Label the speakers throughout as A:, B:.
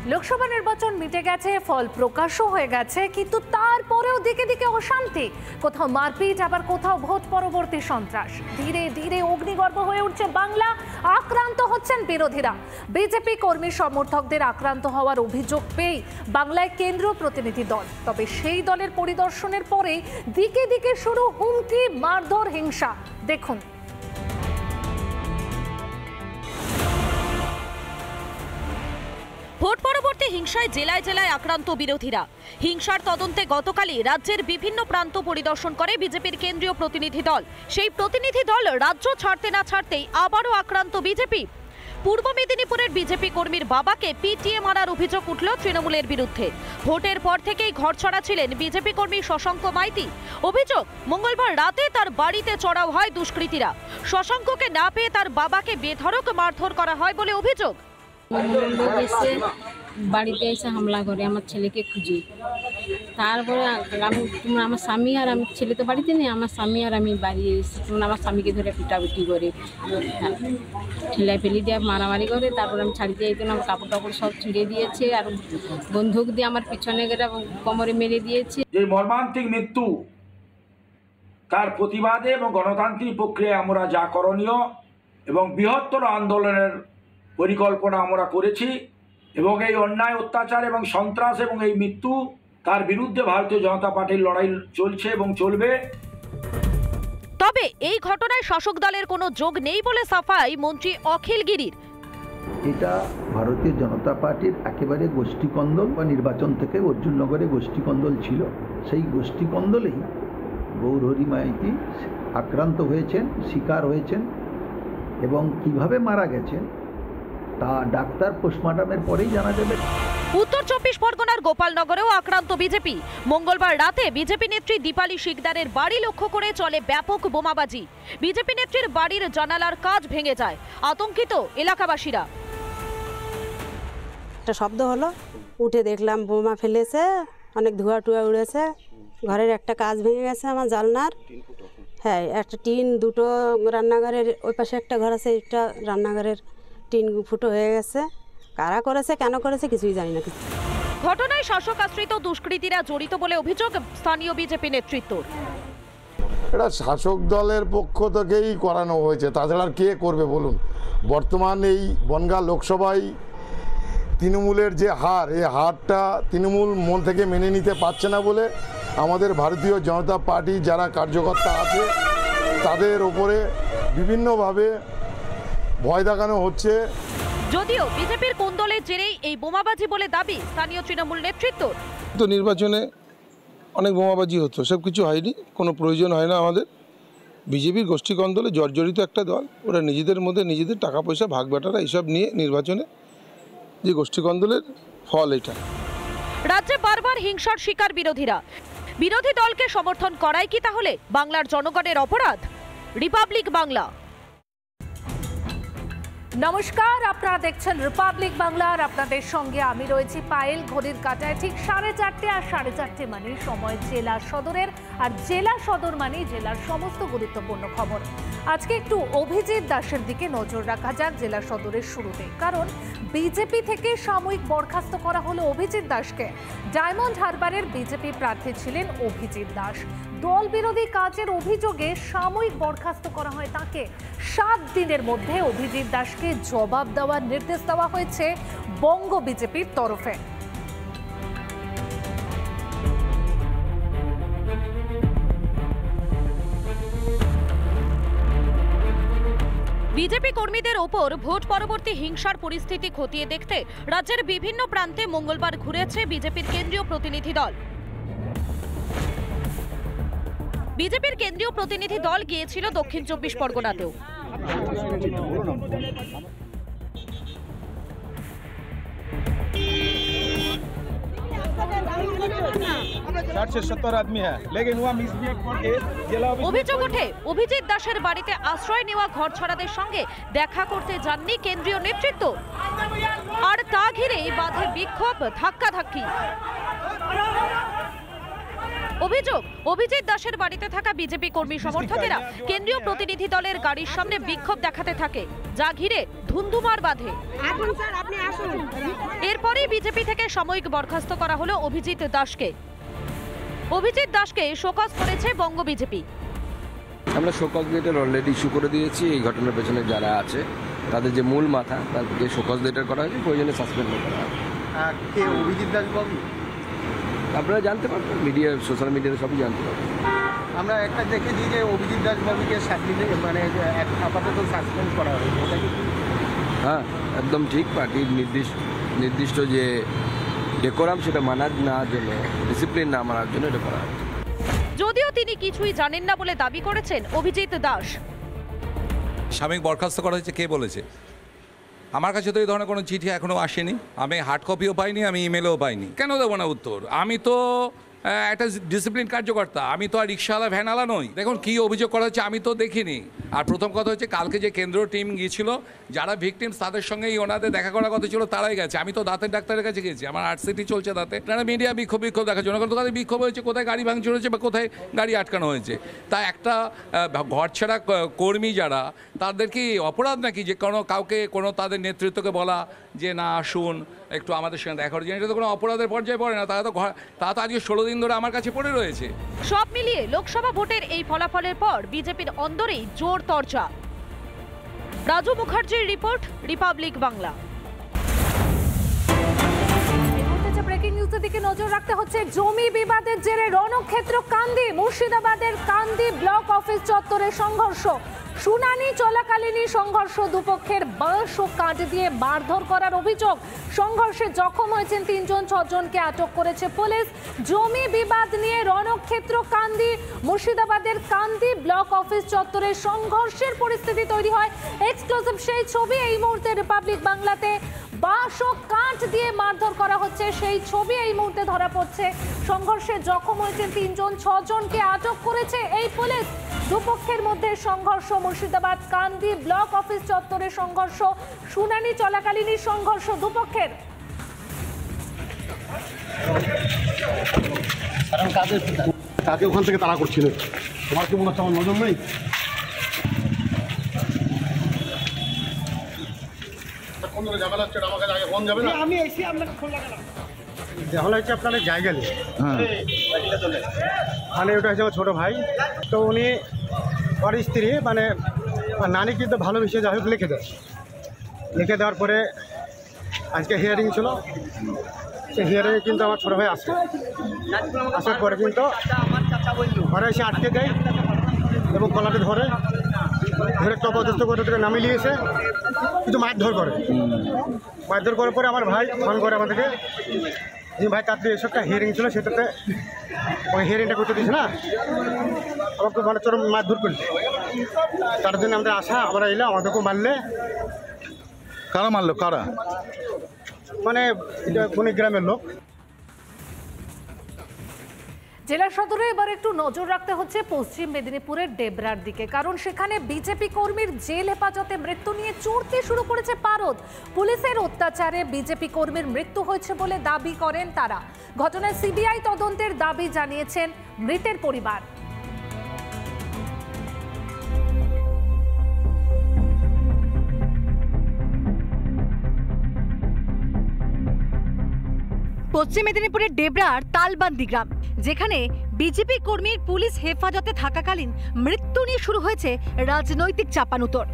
A: লোকসভা নির্বাচন মিটে গেছে, ফল প্রকাশও হয়ে গেছে, কিন্তু তারপরেও দিকে দিকে অশান্তি, কোথাও মারপিট, আবার কোথাও ভোট পরবর্তী সন্ত্রাস। ধীরে ধীরে অগ্নিগর্ভ হয়ে উঠছে বাংলা, আক্রান্ত হচ্ছেন বিরোধীরা। বিজেপি কর্মী সমর্থকদের আক্রান্ত হওয়ার অভিযোগ পেয়ে বাংলায় কেন্দ্রীয় প্রতিনিধি দল, তবে সেই দলের পরিদর্শনের পরেই দিকে দিকে শুরু হুমকি, মারধর, হিংসা। দেখুন।
B: ভোট পরবর্তী হিংসায় জেলায় জেলায় আক্রান্ত বিরোধীরা। হিংসার তদন্তে গতকালই রাজ্যের বিভিন্ন প্রান্ত পরিদর্শন করে বিজেপির কেন্দ্রীয় প্রতিনিধি দল। সেই প্রতিনিধি দল রাজ্য ছাড়তে না ছাড়তেই আবারও আক্রান্ত বিজেপি। পূর্ব মেদিনীপুরের বিজেপি কর্মীর বাবাকে পিটিয়ে মারার অভিযোগ উঠল তৃণমূলের বিরুদ্ধে। ভোটের পর থেকেই ঘরছড়া ছিলেন বিজেপি কর্মী শশাঙ্ক মাইতি। অভিযোগ, মঙ্গলবার রাতে তার বাড়িতে চড়াও হয় দুষ্কৃতীরা। শশাঙ্ককে না পেয়ে তার বাবাকে বেধড়ক মারধর করা হয় বলে অভিযোগ।
C: লোক এসে বাড়িতে এসে হামলা করে আমার ছেলেকে খুঁজে। তারপরে তোমরা আমার স্বামী আর আমি, ছেলে তো বাড়িতে নেই, আমার স্বামী আর আমি বাড়ি এসে তোমরা আমার স্বামীকে ধরে পিটাপিটি করে, ঠেলাই ফেলি দিয়ে মারামারি করে। তারপরে আমি ছাড়িয়ে যেতাম, আমার কাপড় টাপড় সব ছিঁড়ে দিয়েছে, আর বন্দুক দিয়ে আমার পিছনে গেলে কোমরে মেরে দিয়েছে।
D: যে মর্মান্তিক মৃত্যু, তার প্রতিবাদে এবং গণতান্ত্রিক প্রক্রিয়ায় আমরা যা করণীয় এবং বৃহত্তর আন্দোলনের পরিকল্পনা আমরা করেছি, এবং এই অন্যায়, অত্যাচার এবং সন্ত্রাস এবং এই মৃত্যু, তার বিরুদ্ধে ভারতীয় জনতা পার্টির লড়াই চলছে এবং চলবে।
B: তবে এই ঘটনায় শাসক দলের কোনো যোগ নেই বলে সাফাই মন্ত্রী অখিল গিরির।
E: এটা ভারতীয় জনতা পার্টির একেবারে গোষ্ঠীকন্দল, বা নির্বাচন থেকে অর্জুননগরে গোষ্ঠীকন্দল ছিল। সেই গোষ্ঠীকন্দলেই গৌরহরি মাইতি আক্রান্ত হয়েছেন, শিকার হয়েছেন, এবং কিভাবে মারা গেছেন তা ডাক্তার পোস্টমর্টমের পরেই জানা যাবে।
B: উত্তর 24 পরগনার গোপালনগরেও আক্রান্ত বিজেপি। মঙ্গলবার রাতে বিজেপি নেত্রী দীপালি শিকদারের বাড়ি লক্ষ্য করে চলে ব্যাপক বোমাবাজি। বিজেপি নেত্রীর বাড়ির জানালার কাঁচ ভেঙে যায়, আতঙ্কিত এলাকাবাসীরা।
F: একটা শব্দ হলো, উঠে দেখলাম বোমা ফেলেছে, অনেক ধোঁয়া টুয়া উড়েছে, ঘরের একটা কাঁচ ভেঙে গেছে আমার জানলার। হ্যাঁ, একটা টিন, দুটো রান্নাঘরের ওই পাশে একটা ঘর আছে, একটা রান্নাঘরের টিন ফুটো হয়ে গেছে। কারা করেছে, কেন করেছে কিছুই জানি না।
B: ঘটনায় শাসক আশ্রিত দুষ্কৃতীরা জড়িত বলে অভিযোগ স্থানীয় বিজেপি নেতৃত্বর।
G: এটা শাসক দলের পক্ষ থেকেই করানো হয়েছে, তাছাড়া কে করবে বলুন? বর্তমান এই বনগাঁ লোকসভায় তৃণমূলের যে হার, এই হারটা তৃণমূল মন থেকে মেনে নিতে পারছে না বলে আমাদের ভারতীয় জনতা পার্টি যারা কার্যকর্তা আছে তাদের ওপরে বিভিন্নভাবে ভয় দেখানো হচ্ছে।
B: যদিও বিজেপির কোন্দলের জেরেই এই বোমাবাজি বলে দাবি স্থানীয় তৃণমূল নেতৃত্ব।
H: তো নির্বাচনে অনেক বোমাবাজি হতো, সব কিছু হয়নি, কোনো প্রয়োজন হয় না আমাদের। বিজেপির গোষ্ঠী কন্দলে জর্জরিত একটা দল, ওরা নিজেদের মধ্যে নিজেদের টাকা পয়সা ভাগ বাটারা এইসব নিয়ে নির্বাচনে যে গোষ্ঠী কন্দলের ফল এটা।
B: রাজ্যে বারবার হিংসার শিকার বিরোধীরা। বিরোধী দলকে সমর্থন করাই কি তাহলে বাংলার জনগণের অপরাধ? রিপাবলিক বাংলা।
A: নমস্কার, আপনারা দেখছেন রিপাবলিক বাংলা, আর আপনাদের সঙ্গে আমি রয়েছি পায়েল। ঘড়ির কাঁটায় ঠিক 4:30, আর 4:30 মানে সময় জেলা সদরের, আর জেলা সদর মানে জেলার সমস্ত গুরুত্বপূর্ণ খবর। আজকে একটু অভিজিৎ দাসের দিকে নজর রাখা যাক জেলা সদরের শুরুতে, কারণ বিজেপি থেকে সাময়িক বরখাস্ত করা হলো অভিজিৎ দাসকে। ডায়মন্ড হারবারের বিজেপি প্রার্থী ছিলেন অভিজিৎ দাস। দল বিরোধী কাজের অভিযোগে সাময়িক বরখাস্ত করা হয় তাকে। 7 দিনের মধ্যে অভিজিৎ দাসকে জবাব দেওয়ার নির্দেশ দেওয়া হয়েছে বঙ্গ বিজেপির তরফে।
B: বিজেপি কর্মীদের ওপর ভোট পরবর্তী হিংসার পরিস্থিতি খতিয়ে দেখতে রাজ্যের বিভিন্ন প্রান্তে মঙ্গলবার ঘুরেছে বিজেপির কেন্দ্রীয় প্রতিনিধি দল। বিজেপির কেন্দ্রীয় প্রতিনিধি দল গিয়েছিল দক্ষিণ 24 পরগনাতেও। অভিযোগ ওঠে, অভিজিৎ দাসের বাড়িতে আশ্রয় নেওয়া ঘরছাড়াদের সঙ্গে দেখা করতে যাননি কেন্দ্রীয় নেতৃত্ব, আর তা ঘিরেই বাধে বিক্ষোভ, ধাক্কাধাক্কি। অভিযোগ, অভিজিৎ দাসের বাড়িতে থাকা বিজেপি কর্মী সমর্থকেরা কেন্দ্রীয় প্রতিনিধি দলের গাড়ির সামনে বিক্ষোভ দেখাতে থাকে, যা ঘিরে ধুন্ধুমার বাঁধে। এরপরই বিজেপি থেকে সাময়িক বরখাস্ত করা হলো অভিজিৎ দাসকে। অভিজিৎ দাসকে শোকজ করেছে বঙ্গ বিজেপি।
I: আমরা শোকজ লেটার অলরেডি ইস্যু করে দিয়েছি। এই ঘটনার পেছনে যারা আছে তাদের যে মূল মাথা তাদেরকে শোকজ লেটার করা হয়েছে, প্রয়োজনে সাসপেন্ড করা হবে।
J: কে অভিজিৎ দাস বাবু?
I: আপনারা জানতে পারবেন, মিডিয়া, সোশ্যাল মিডিয়াতে সবই জানতে পারবেন।
J: আমরা একটা দেখেছি যে অভিজিৎ দাস বাবুকে মানে আপাতত সাসপেন্ড করা হয়েছে।
I: হ্যাঁ, একদম ঠিক। পার্টির নির্দিষ্ট যে ডেকোরাম সেটা মানার না জন্য, ডিসিপ্লিন না মানার জন্য এটা করা হয়েছে।
B: যদিও তিনি কিছুই জানেন না বলে দাবি করেছেন অভিজিৎ দাস।
K: সাময়িক বরখাস্ত করা হয়েছে কে বলেছে? আমার কাছে তো এই ধরনের কোনো চিঠি এখনও আসেনি। আমি হার্ড কপিও পাইনি, আমি ইমেলও পাইনি। কেন দেবো না উত্তর? আমি তো একটা ডিসিপ্লিন কার্যকর্তা, আমি তো আর রিক্সাওয়ালা ভ্যানওয়ালা নই। দেখুন কী অভিযোগ করা হচ্ছে আমি তো দেখিনি। আর প্রথম কথা হচ্ছে কালকে যে কেন্দ্রীয় টিম গিয়েছিল, যারা ভিকটিমস তাদের সঙ্গেই ওনাদের দেখা করার কথা ছিল তারাই গেছে। আমি তো দাঁতের ডাক্তারের কাছে গেছি, আমার আর্টসিটি চলছে দাঁতে। আপনারা মিডিয়া বিক্ষোভ দেখার জন্য কোথায় বিক্ষোভ হয়েছে, কোথায় গাড়ি ভাঙচুর হয়েছে বা কোথায় গাড়ি আটকানো হয়েছে। তা একটা ঘরছাড়া কর্মী যারা, তাদের কি অপরাধ নাকি যে কাউকে কোনো তাদের নেতৃত্বকে বলা যে না আসুন একটু আমাদের সঙ্গে দেখা করার জন্য? এটা তো কোনো অপরাধের পর্যায়ে পড়ে না। তারা তো আজকে 16 দিন ধরে আমার কাছে পড়ে রয়েছে।
B: সব মিলিয়ে লোকসভা ভোটের এই ফলাফলের পর বিজেপির অন্দরেই জোর তরজা। রাজু মুখার্জির রিপোর্ট, রিপাবলিক বাংলা।
A: ব্রেকিং নিউজের দিকে নজর রাখতে হচ্ছে। জমি বিবাদের জেরে রণক্ষেত্র কান্দি, মুর্শিদাবাদের কান্দি ব্লক অফিস চত্বরে সংঘর্ষ। শুনানি চলাকালীনই সংঘর্ষ, দুপক্ষের বাঁশ ও কাঠ দিয়ে মারধর করার অভিযোগ। সংঘর্ষে জখম হয়েছেন 3 জন, 6 জনকে আটক করেছে পুলিশ। জমি বিবাদ নিয়ে রণক্ষেত্র কান্দি, মুর্শিদাবাদের কান্দি ব্লক অফিস চত্বরে সংঘর্ষের পরিস্থিতি তৈরি হয়। এক্সক্লুসিভ সেই ছবি এই মুহূর্তে রিপাবলিক বাংলাতে। বাঁশ ও কাঠ দিয়ে মারধর করা হচ্ছে, সেই ছবি এই মুহূর্তে ধরা পড়ছে। সংঘর্ষে জখম হয়েছেন 3 জন, 6 জনকে আটক করেছে এই পুলিশ। দুপক্ষের মধ্যে সংঘর্ষ, মুর্শিদাবাদ কান্দি ব্লক অফিস চত্বরে সংঘর্ষ। শুনানি চলাকালীনই সংঘর্ষ দুপক্ষের।
J: তাকে ওখান থেকে তাড়া করছিল। তোমার কি মনে হচ্ছে আমার নজর নেই? আমি এসে আপনাকে ফোন লাগালাম। দেওয়া হচ্ছে আপনাদের জায়গা নেই, মানে ওটা হচ্ছে আমার ছোটো ভাই। তো উনি ওর স্ত্রী মানে নানি কিন্তু ভালোবেসে যাই হোক লিখে দেয়। লিখে দেওয়ার পরে আজকে হিয়ারিং ছিল, সে হিয়ারিংয়ে কিন্তু আমার ছোটো ভাই আসে। আসার পরে কিন্তু ঘরে এসে আটকে দেয় এবং গলাতে ধরে জবরদস্ত করে থেকে নামিয়ে নিয়েছে, কিন্তু মারধর করে। মারধর করার পরে আমার ভাই ফোন করে আমাদেরকে যে ভাই তাড়াতাড়ি এসব একটা হিয়ারিং ছিল, সেটাতে ওই হিয়ারিংটা করতে দিয়েছে না, আমাকে মানে চরম মারধর করছে। তার জন্য আমরা আসা, আমরা এলাম, আমাদেরকেও মারলে।
L: কারা মারলো? কারা?
J: মানে এটা কোন গ্রামের লোক।
A: জেলা সদরে এবার একটু নজর রাখতে হচ্ছে পশ্চিম মেদিনীপুরের ডেবরার দিকে, কারণ সেখানে বিজেপি কর্মীর জেল হেফাজতে মৃত্যু নিয়ে চড়তে শুরু করেছে পারদ। পুলিশের অত্যাচারে বিজেপি কর্মীর মৃত্যু হয়েছে বলে দাবি করেন তারা। ঘটনায় সিবিআই তদন্তের দাবি জানিয়েছেন মৃতের পরিবার।
B: পশ্চিম মেদিনীপুরের ডেবরার তালবান্দি গ্রাম, যেখানে বিজেপি কর্মীর পুলিশ হেফাজতে থাকাকালীন মৃত্যু নিয়ে শুরু হয়েছে রাজনৈতিক চাপানুতর।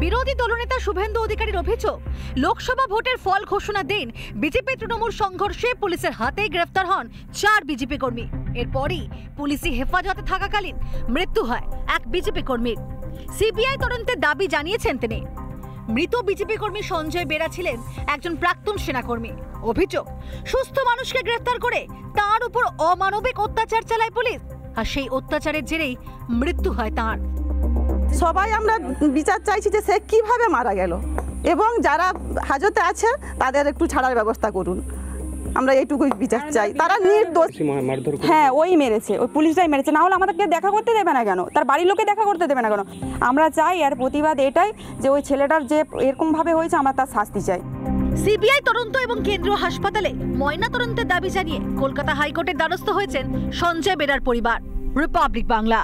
B: বিরোধী দলনেতা শুভেন্দু অধিকারীর অভিযোগ, লোকসভা ভোটের ফল ঘোষণা দিন বিজেপি তৃণমূল সংঘর্ষে পুলিশের হাতেই গ্রেফতার হন 4 বিজেপি কর্মী। এরপরই পুলিশি হেফাজতে থাকাকালীন মৃত্যু হয় এক বিজেপি কর্মীর। সিবিআই তদন্তের দাবি জানিয়েছেন তিনি। মৃত বিজেপি কর্মী সঞ্জয় বেরা ছিলেন একজন প্রাক্তন সেনাকর্মী। অভিযোগ, সুস্থ মানুষকে গ্রেফতার করে তার উপর অমানবিক অত্যাচার চালায় পুলিশ, আর সেই অত্যাচারের জেরেই মৃত্যু হয় তার।
M: সবাই আমরা বিচার চাইছি যে সে কিভাবে মারা গেল, এবং যারা হাজতে আছে তাদের একটু ছাড়ার ব্যবস্থা করুন। আমরা এইটুকুই বিচার চাই। তারা নির্দোষ। হ্যাঁ, ওই মেরেছে, ওই পুলিশরাই মেরেছে, না হলে আমাদেরকে দেখা করতে দেবে না কেন, তার বাড়ির লোকে দেখা করতে দেবে না কেন? আমরা চাই এর প্রতিবাদ এটাই যে ওই ছেলেটার যে এরকমভাবে হয়েছে আমরা তার শাস্তি চাই।
B: সিবিআই তদন্ত এবং কেন্দ্রীয় হাসপাতালে ময়না তদন্তের দাবি জানিয়ে কলকাতা হাইকোর্টের দ্বারস্থ হয়েছেন সঞ্জয় বেরার পরিবার। রিপাবলিক বাংলা।